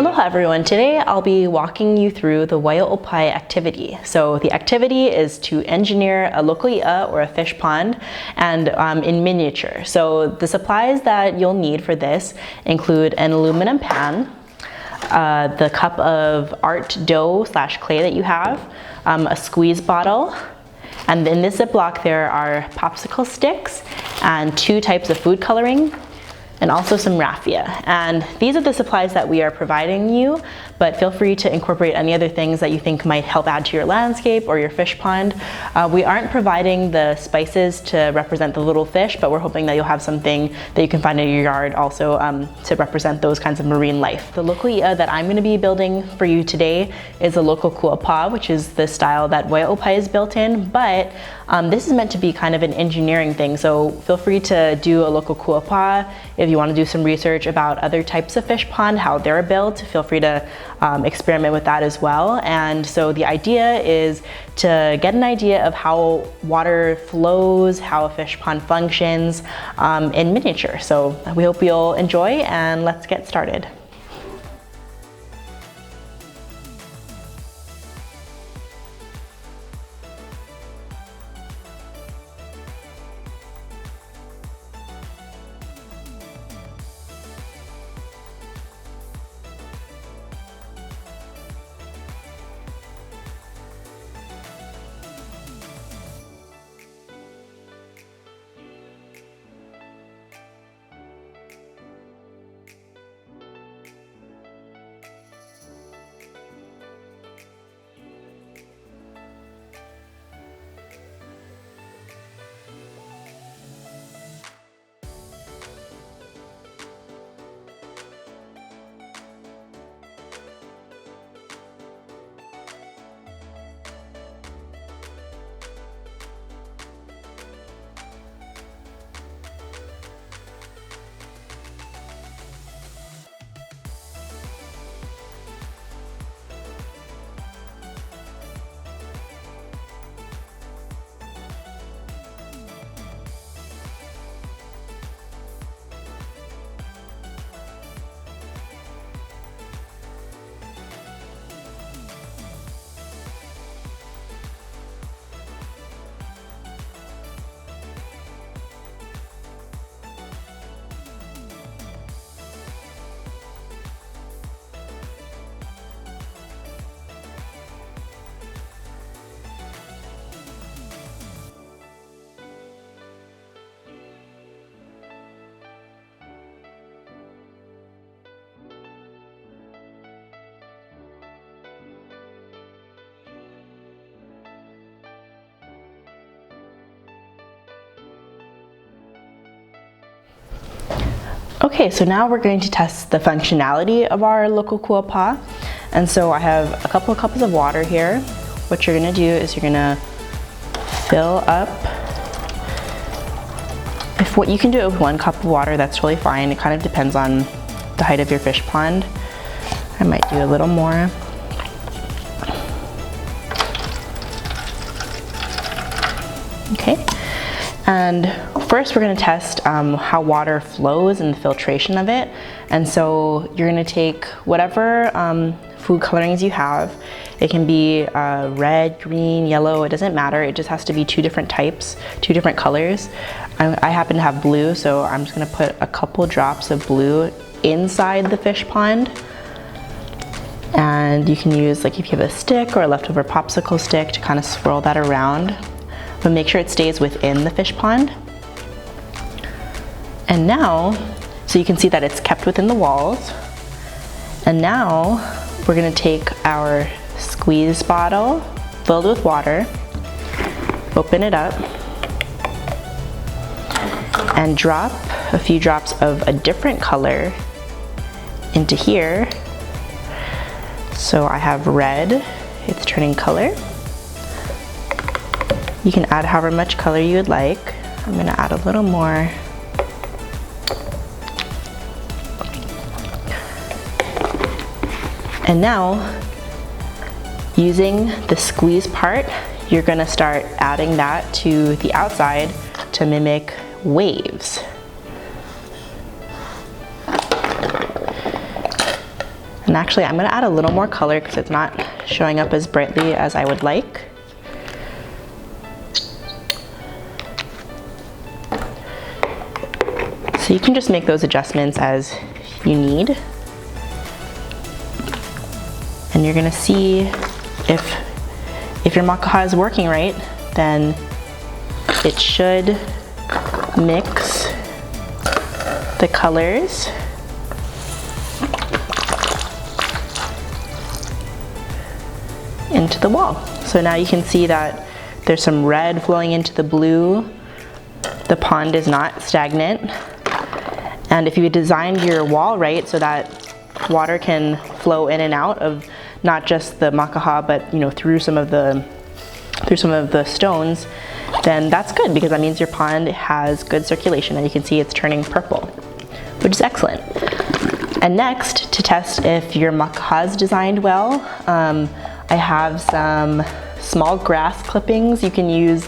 Aloha everyone, today I'll be walking you through the Waiaʻōpae activity. So the activity is to engineer a loko i'a or a fish pond and in miniature. So the supplies that you'll need for this include an aluminum pan, the cup of art dough / clay that you have, a squeeze bottle, and in this Ziploc there are popsicle sticks and 2 types of food coloring, and also some raffia. And these are the supplies that we are providing you, but feel free to incorporate any other things that you think might help add to your landscape or your fish pond. We aren't providing the spices to represent the little fish, but we're hoping that you'll have something that you can find in your yard also to represent those kinds of marine life. The loko i'a that I'm gonna be building for you today is a loko kuapaʻa, which is the style that Waiaʻōpae is built in, but this is meant to be kind of an engineering thing, so feel free to do a loko kuapaʻa. If you want to do some research about other types of fish pond, how they're built, feel free to experiment with that as well. And so the idea is to get an idea of how water flows, how a fish pond functions in miniature. So we hope you'll enjoy, and let's get started. Okay, so now we're going to test the functionality of our loko kuapaʻa. And so I have a couple of cups of water here. What you're gonna do is you're gonna fill up. If what you can do it with 1 cup of water, that's totally fine. It kind of depends on the height of your fish pond. I might do a little more. Okay, and first we're going to test how water flows and the filtration of it. And so you're going to take whatever food colorings you have. It can be red, green, yellow, it doesn't matter. It just has to be 2 different types, 2 different colors. I happen to have blue, so I'm just going to put a couple drops of blue inside the fish pond. And you can use, like, if you have a stick or a leftover popsicle stick, to kind of swirl that around. But make sure it stays within the fish pond. And now, so you can see that it's kept within the walls. And now we're gonna take our squeeze bottle filled with water, open it up, and drop a few drops of a different color into here. So I have red, it's turning color. You can add however much color you would like. I'm gonna add a little more. And now, using the squeeze part, you're gonna start adding that to the outside to mimic waves. And And actually, I'm gonna add a little more color because it's not showing up as brightly as I would like. So you can just make those adjustments as you need. And you're gonna see if your makaha is working right, then it should mix the colors into the wall. So now you can see that there's some red flowing into the blue. The pond is not stagnant. And if you designed your wall right so that water can flow in and out of not just the makaha, but through some of the stones, then that's good because that means your pond has good circulation, and you can see it's turning purple, which is excellent. And next, to test if your makaha is designed well, I have some small grass clippings. You can use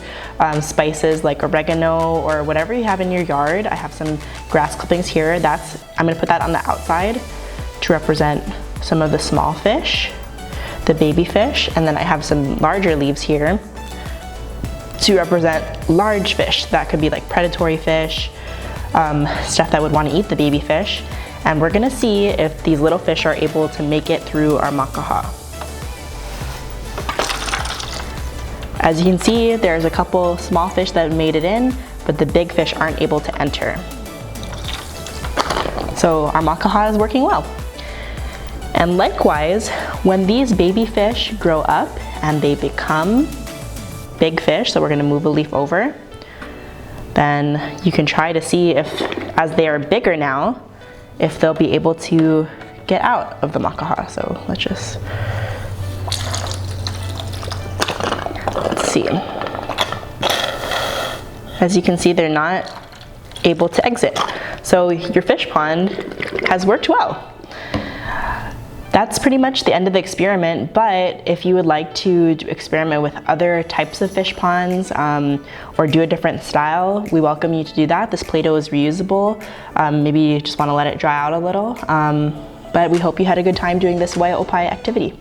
spices like oregano or whatever you have in your yard. I have some grass clippings here. I'm gonna put that on the outside to represent some of the small fish, the baby fish, and then I have some larger leaves here to represent large fish. That could be like predatory fish, stuff that would want to eat the baby fish. And we're gonna see if these little fish are able to make it through our makaha. As you can see, there's a couple small fish that made it in, but the big fish aren't able to enter. So our makaha is working well. And likewise, when these baby fish grow up and they become big fish, so we're gonna move a leaf over, then you can try to see if, as they are bigger now, if they'll be able to get out of the makaha. So let's see. As you can see, they're not able to exit. So your fish pond has worked well. That's pretty much the end of the experiment, but if you would like to experiment with other types of fish ponds or do a different style, we welcome you to do that. This Play-Doh is reusable. Maybe you just want to let it dry out a little, but we hope you had a good time doing this Waiaʻōpae activity.